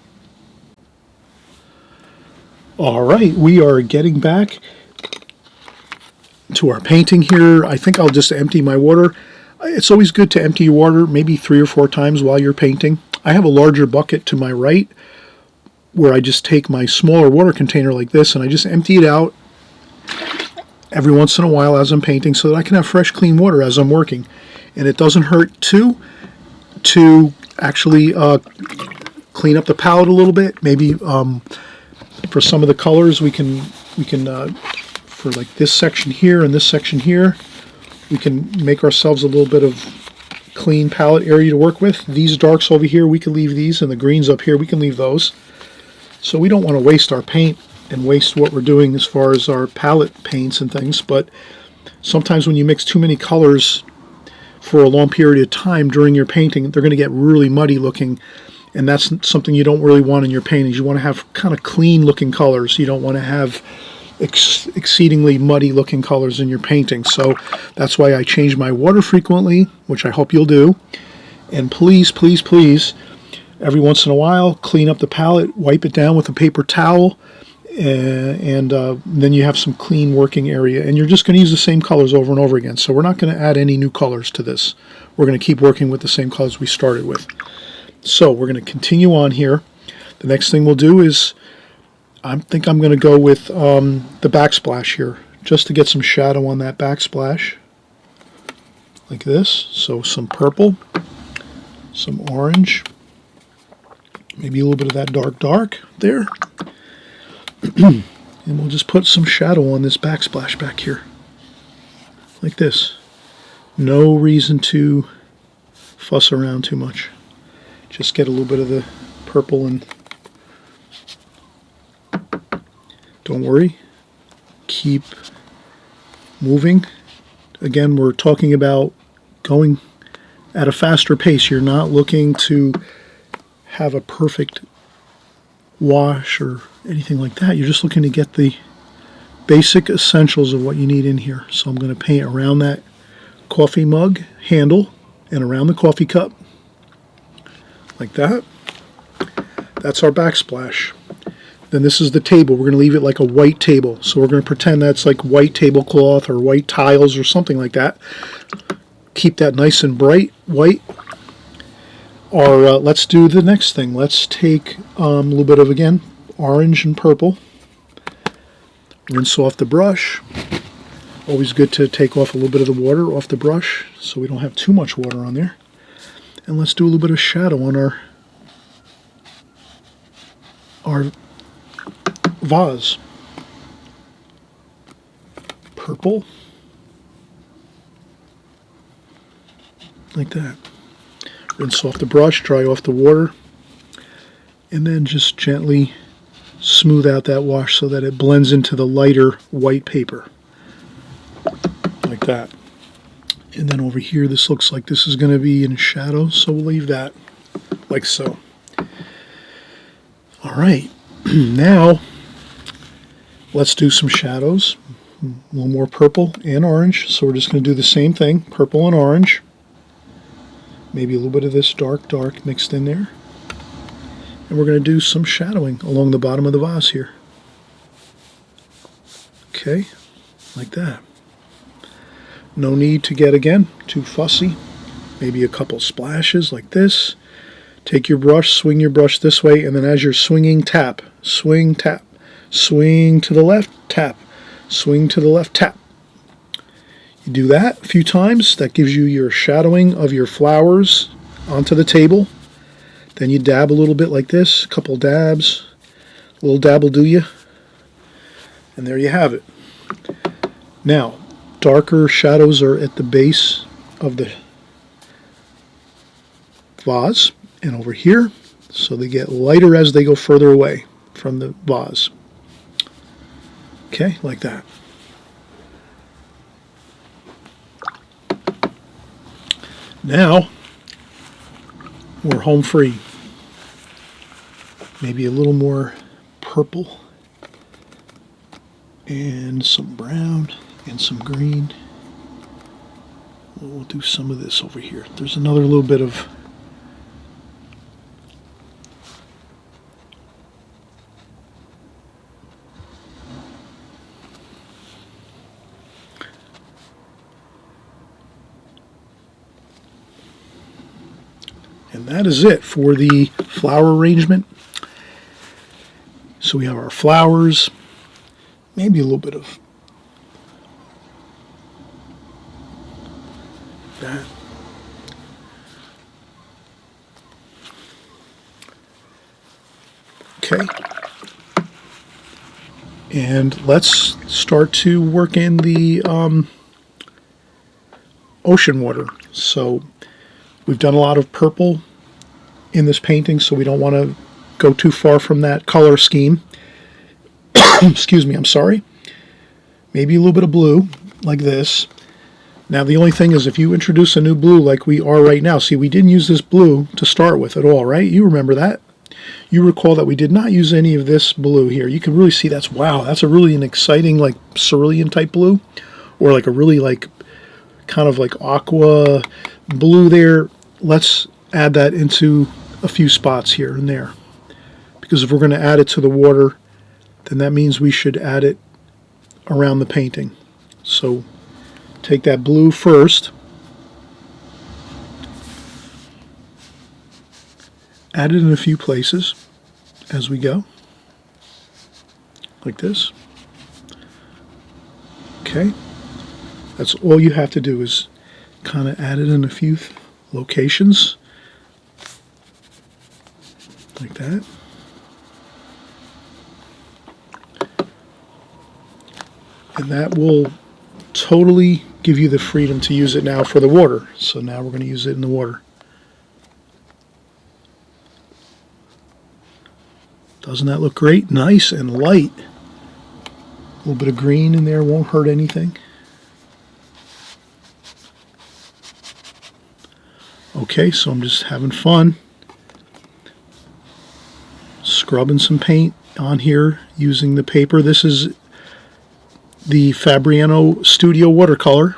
All right, we are getting back to our painting here. I think I'll just empty my water. It's always good to empty your water maybe 3 or 4 times while you're painting. I have a larger bucket to my right where I just take my smaller water container like this and I just empty it out every once in a while as I'm painting so that I can have fresh, clean water as I'm working. And it doesn't hurt to actually clean up the palette a little bit. Maybe for some of the colors we can for like this section here and this section here, we can make ourselves a little bit of clean palette area to work with. These darks over here, we can leave these, and the greens up here, we can leave those. So we don't want to waste our paint and waste what we're doing as far as our palette paints and things, but sometimes when you mix too many colors for a long period of time during your painting, they're going to get really muddy looking, and that's something you don't really want in your paintings. You want to have kind of clean looking colors. You don't want to have exceedingly muddy looking colors in your painting. So that's why I change my water frequently, which I hope you'll do. And please, please, please, every once in a while, clean up the palette, wipe it down with a paper towel, and then you have some clean working area. And you're just going to use the same colors over and over again. So we're not going to add any new colors to this. We're going to keep working with the same colors we started with. So we're going to continue on here. The next thing we'll do is, I think I'm going to go with the backsplash here, just to get some shadow on that backsplash, like this. So some purple, some orange, maybe a little bit of that dark there. And we'll just put some shadow on this backsplash back here. Like this. No reason to fuss around too much. Just get a little bit of the purple and don't worry. Keep moving. Again, we're talking about going at a faster pace. You're not looking to have a perfect wash or anything like that. You're just looking to get the basic essentials of what you need in here. So I'm going to paint around that coffee mug handle and around the coffee cup like that. That's our backsplash. Then this is the table. We're going to leave it like a white table. So we're going to pretend that's like white tablecloth or white tiles or something like that. Keep that nice and bright white. Or let's do the next thing. Let's take a little bit of, again, orange and purple. Rinse off the brush. Always good to take off a little bit of the water off the brush so we don't have too much water on there. And let's do a little bit of shadow on our vase. Purple. Like that. Rinse off the brush, dry off the water, and then just gently smooth out that wash so that it blends into the lighter white paper. Like that. And then over here, this looks like this is going to be in shadow, so we'll leave that like so. All right, now let's do some shadows. A little more purple and orange, so we're just going to do the same thing, purple and orange. Maybe a little bit of this dark mixed in there. And we're going to do some shadowing along the bottom of the vase here. Okay, like that. No need to get, again, too fussy. Maybe a couple splashes like this. Take your brush, swing your brush this way, and then as you're swinging, tap. Swing, tap. Swing to the left, tap. Swing to the left, tap. You do that a few times. That gives you your shadowing of your flowers onto the table. Then you dab a little bit like this, a couple dabs. A little dab will do you. And there you have it. Now, darker shadows are at the base of the vase and over here, so they get lighter as they go further away from the vase. Okay, like that. Now, we're home free. Maybe a little more purple and some brown and some green. We'll do some of this over here. There's another little bit of and that is it for the flower arrangement. So we have our flowers, maybe a little bit of that. Okay. And let's start to work in the ocean water. So we've done a lot of purple in this painting, so we don't want to go too far from that color scheme. Excuse me, I'm sorry. Maybe a little bit of blue, like this. Now the only thing is if you introduce a new blue like we are right now, see we didn't use this blue to start with at all, right? You remember that? You recall that we did not use any of this blue here. You can really see that's a really an exciting like cerulean type blue, or like a really like kind of like aqua blue there. Let's add that into a few spots here and there, because if we're going to add it to the water, then that means we should add it around the painting. So take that blue first, add it in a few places as we go, like this. Okay, that's all you have to do is kind of add it in a few locations, like that. And that will totally give you the freedom to use it now for the water. So now we're going to use it in the water. Doesn't that look great? Nice and light. A little bit of green in there won't hurt anything. Okay, so I'm just having fun scrubbing some paint on here using the paper. This is the Fabriano Studio watercolor,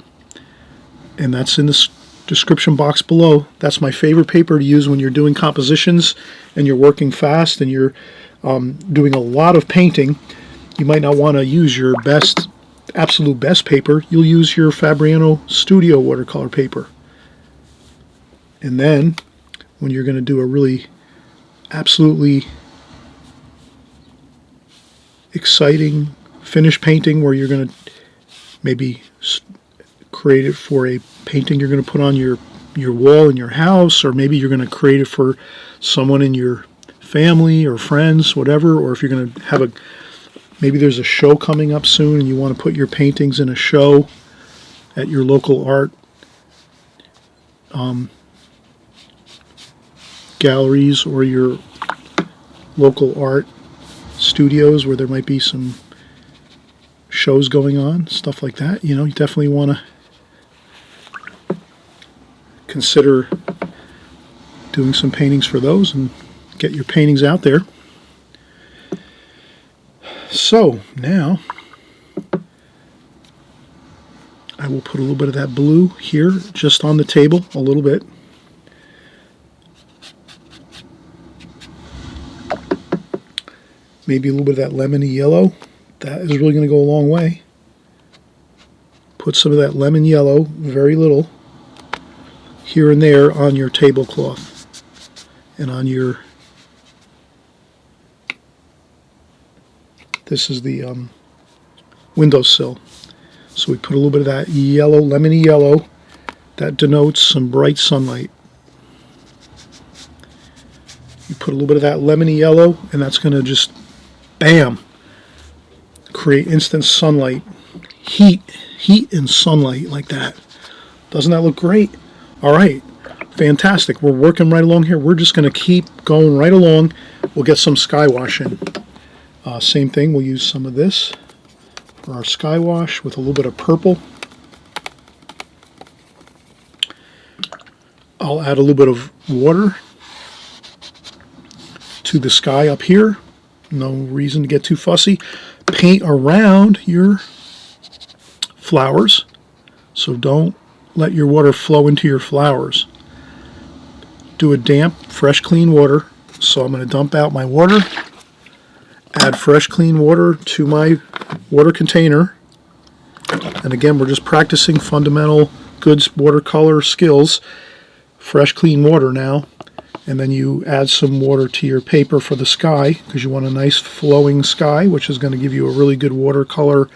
and that's in the description box below. That's my favorite paper to use when you're doing compositions and you're working fast and you're doing a lot of painting. You might not want to use your absolute best paper. You'll use your Fabriano Studio watercolor paper. And then when you're going to do a really absolutely exciting finish painting where you're going to maybe create it for a painting you're going to put on your wall in your house, or maybe you're going to create it for someone in your family or friends, whatever, or if you're going to have maybe there's a show coming up soon and you want to put your paintings in a show at your local art galleries or your local art studios where there might be some shows going on, stuff like that. You definitely want to consider doing some paintings for those and get your paintings out there. So now I will put a little bit of that blue here just on the table, a little bit. Maybe a little bit of that lemony yellow. That is really going to go a long way. Put some of that lemon yellow, very little, here and there on your tablecloth and on your, this is the windowsill. So we put a little bit of that yellow, lemony yellow, that denotes some bright sunlight. You put a little bit of that lemony yellow, and that's going to just, bam, create instant sunlight, heat and sunlight like that. Doesn't that look great? All right, fantastic. We're working right along here. We're just going to keep going right along. We'll get some sky wash in. Same thing, we'll use some of this for our sky wash with a little bit of purple. I'll add a little bit of water to the sky up here. No reason to get too fussy. Paint around your flowers, so don't let your water flow into your flowers. Do a damp, fresh, clean water. So I'm going to dump out my water, add fresh, clean water to my water container. And again, we're just practicing fundamental good watercolor skills. Fresh, clean water now. And then you add some water to your paper for the sky, because you want a nice flowing sky, which is going to give you a really good watercolor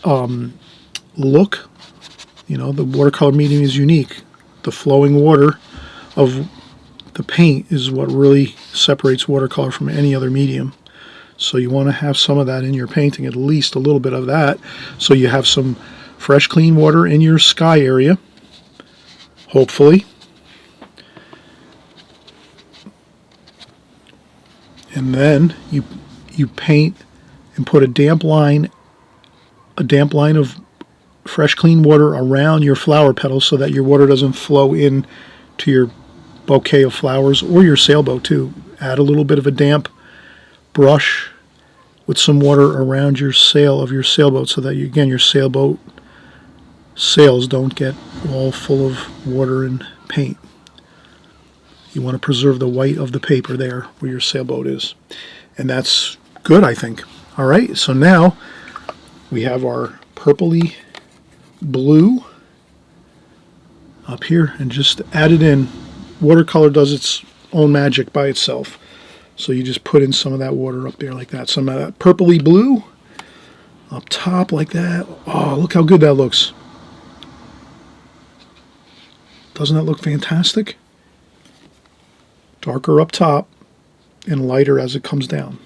look. The watercolor medium is unique. The flowing water of the paint is what really separates watercolor from any other medium. So you want to have some of that in your painting, at least a little bit of that, so you have some fresh, clean water in your sky area, hopefully. And then you paint and put a damp line of fresh, clean water around your flower petals so that your water doesn't flow in to your bouquet of flowers, or your sailboat too. Add a little bit of a damp brush with some water around your sail of your sailboat so that your sailboat sails don't get all full of water and paint. You want to preserve the white of the paper there where your sailboat is. And that's good, I think. All right, so now we have our purpley blue up here, and just add it in. Watercolor does its own magic by itself. So you just put in some of that water up there like that. Some of that purpley blue up top like that. Oh, look how good that looks. Doesn't that look fantastic? Darker up top and lighter as it comes down.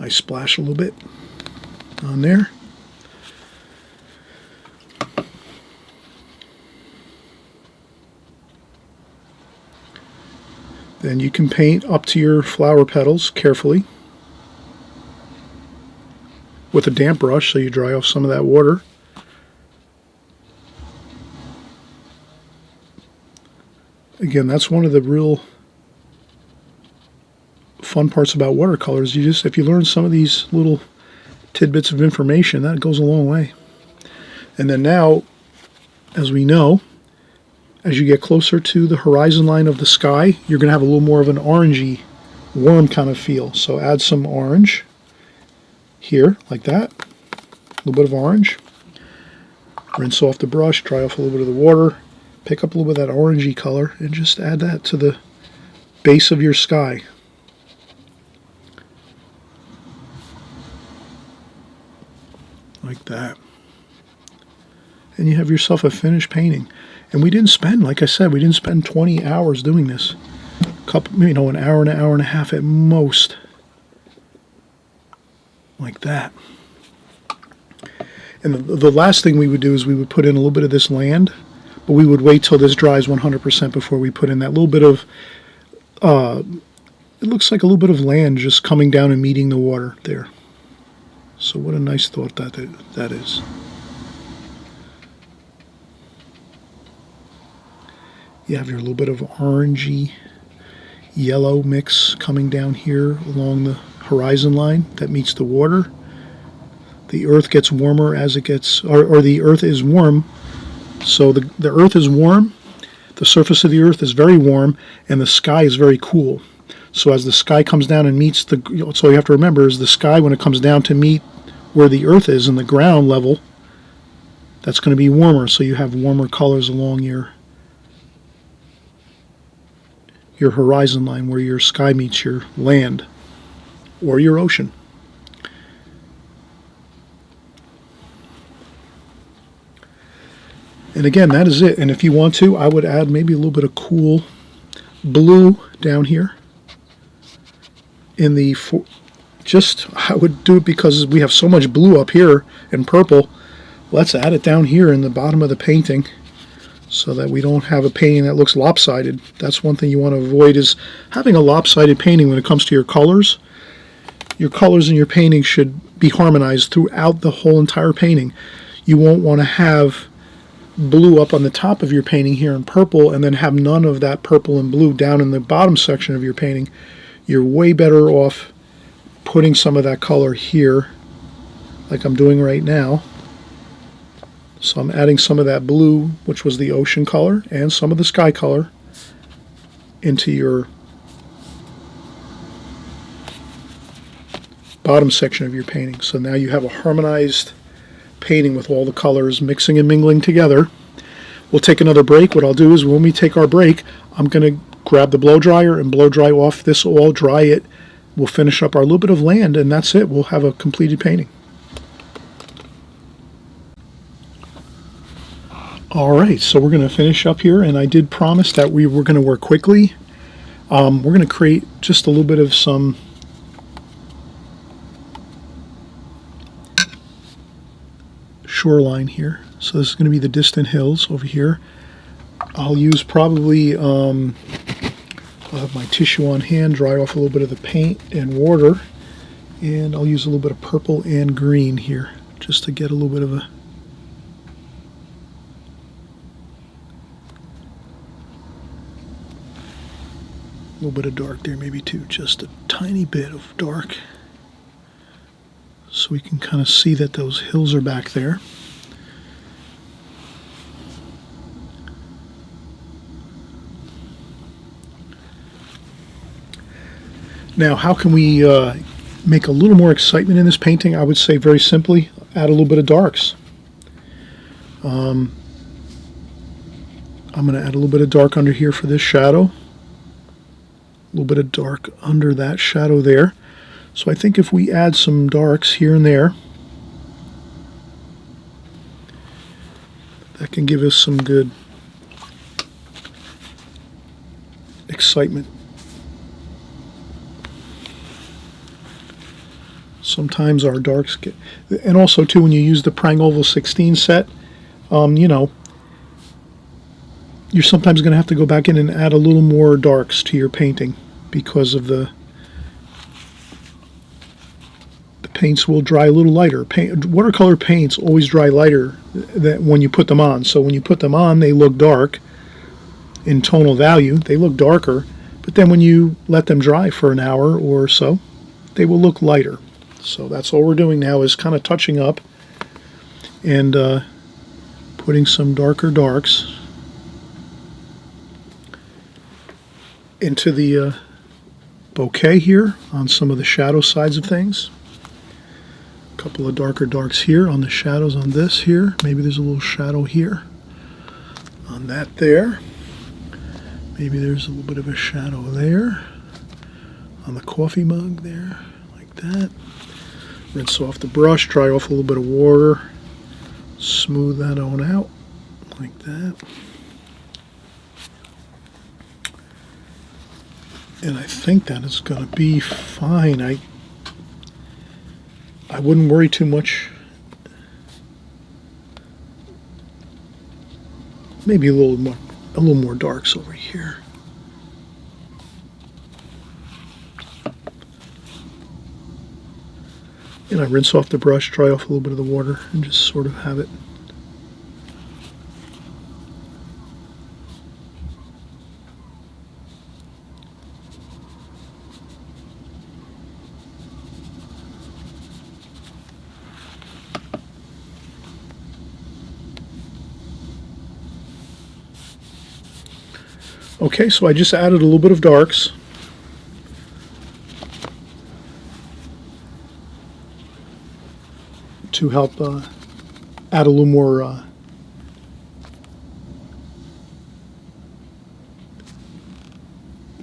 I splash a little bit on there. Then you can paint up to your flower petals carefully with a damp brush so you dry off some of that water. Again, that's one of the real fun parts about watercolors. If you learn some of these little tidbits of information, that goes a long way. And then now, as we know, as you get closer to the horizon line of the sky, you're going to have a little more of an orangey, warm kind of feel. So add some orange here, like that. A little bit of orange. Rinse off the brush, dry off a little bit of the water. Pick up a little bit of that orangey color and just add that to the base of your sky. Like that. And you have yourself a finished painting. And we didn't spend, like I said, we didn't spend 20 hours doing this. An hour and a half at most. Like that. And the last thing we would do is we would put in a little bit of this land, but we would wait till this dries 100% before we put in that little bit of, it looks like a little bit of land just coming down and meeting the water there. So what a nice thought that is. You have your little bit of orangey yellow mix coming down here along the horizon line that meets the water. The earth gets warmer as it gets, or the earth is warm. So the earth is warm, the surface of the earth is very warm, and the sky is very cool. So as the sky comes down and meets so all you have to remember is the sky, when it comes down to meet where the earth is in the ground level, that's going to be warmer. So you have warmer colors along your horizon line where your sky meets your land or your ocean. And again, that is it. And if you want to, I would add maybe a little bit of cool blue down here in the I would do it because we have so much blue up here and purple. Let's add it down here in the bottom of the painting so that we don't have a painting that looks lopsided. That's one thing you want to avoid, is having a lopsided painting when it comes to your colors. Your colors in your painting should be harmonized throughout the whole entire painting. You won't want to have blue up on the top of your painting here and purple, and then have none of that purple and blue down in the bottom section of your painting. You're way better off putting some of that color here, like I'm doing right now. So I'm adding some of that blue, which was the ocean color, and some of the sky color into your bottom section of your painting. So now you have a harmonized painting with all the colors mixing and mingling together. We'll take another break. What I'll do is when we take our break, I'm going to grab the blow dryer and blow dry off this all, dry it. We'll finish up our little bit of land, and that's it. We'll have a completed painting. Alright, so we're going to finish up here, and I did promise that we were going to work quickly. We're going to create just a little bit of some shoreline here. So this is going to be the distant hills over here. I'll use probably, I'll have my tissue on hand, dry off a little bit of the paint and water, and I'll use a little bit of purple and green here just to get a little bit of a little bit of dark there, maybe too, just a tiny bit of dark, so we can kind of see that those hills are back there. Now, how can we make a little more excitement in this painting? I would say very simply, add a little bit of darks. I'm going to add a little bit of dark under here for this shadow. A little bit of dark under that shadow there. So I think if we add some darks here and there, that can give us some good excitement. Sometimes our darks get, and also too when you use the Prang Oval 16 set, you know, you're sometimes going to have to go back in and add a little more darks to your painting because of the paints will dry a little lighter. Watercolor paints always dry lighter than when you put them on. So when you put them on, they look dark in tonal value. They look darker, but then when you let them dry for an hour or so, they will look lighter. So that's all we're doing now is kind of touching up and putting some darker darks into the bouquet here on some of the shadow sides of things. A couple of darker darks here on the shadows on this here. Maybe there's a little shadow here on that there. Maybe there's a little bit of a shadow there on the coffee mug there, like that. Rinse off the brush, dry off a little bit of water, smooth that on out like that. And I think that is going to be fine. I wouldn't worry too much. Maybe a little more darks over here. And I rinse off the brush, dry off a little bit of the water, and just sort of have it. Okay, so I just added a little bit of darks. To help add a little more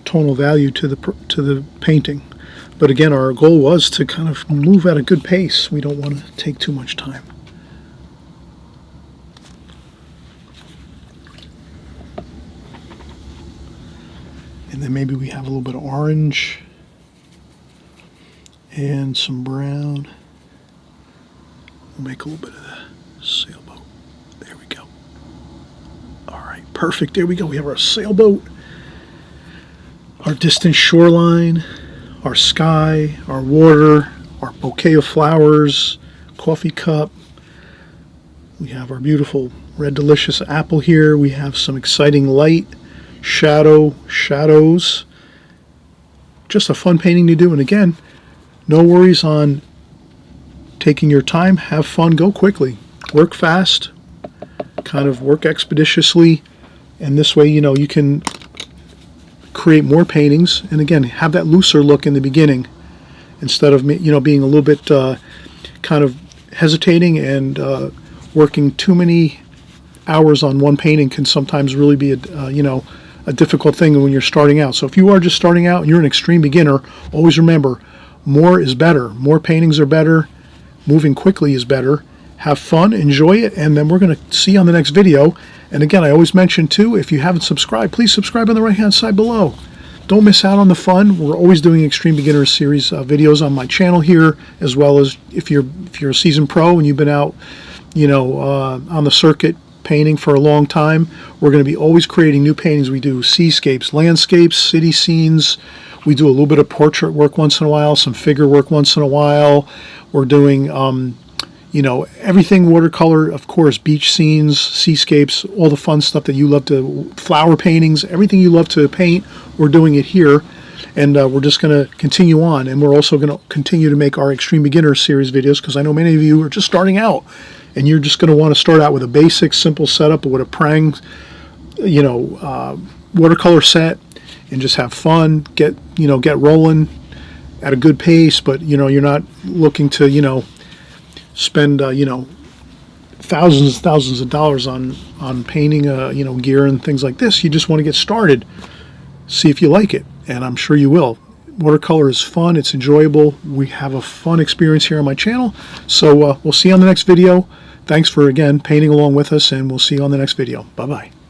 tonal value to the painting. But again, our goal was to kind of move at a good pace. We don't want to take too much time. And then maybe we have a little bit of orange and some brown. We'll make a little bit of the sailboat. There we go. All right, perfect. There we go. We have our sailboat, our distant shoreline, our sky, our water, our bouquet of flowers, coffee cup. We have our beautiful red delicious apple here. We have some exciting light, shadows. Just a fun painting to do. And again, no worries on taking your time. Have fun, go quickly, work fast, kind of work expeditiously, and this way, you know, you can create more paintings. And again, have that looser look in the beginning instead of, you know, being a little bit kind of hesitating and working too many hours on one painting can sometimes really be a difficult thing when you're starting out. So if you are just starting out and you're an extreme beginner, always remember, more is better. More paintings are better. Moving quickly is better. Have fun, enjoy it, and then we're going to see you on the next video. And again, I always mention too, if you haven't subscribed, please subscribe on the right hand side below. Don't miss out on the fun. We're always doing Extreme Beginners series videos on my channel here, as well as if you're a seasoned pro and you've been out, you know, on the circuit painting for a long time, we're going to be always creating new paintings. We do seascapes, landscapes, city scenes. We do a little bit of portrait work once in a while, some figure work once in a while. We're doing, you know, everything watercolor, of course, beach scenes, seascapes, all the fun stuff that you love to, flower paintings, everything you love to paint, we're doing it here. And we're just going to continue on. And we're also going to continue to make our Extreme Beginner series videos because I know many of you are just starting out. And you're just going to want to start out with a basic, simple setup with a Prang, you know, watercolor set, and just have fun, get rolling at a good pace. But you know, you're not looking to, you know, spend you know, thousands of dollars on painting, you know, gear and things like this. You just want to get started, see if you like it, and I'm sure you will. Watercolor is fun, it's enjoyable. We have a fun experience here on my channel. So we'll see you on the next video. Thanks for, again, painting along with us, and we'll see you on the next video. Bye-bye.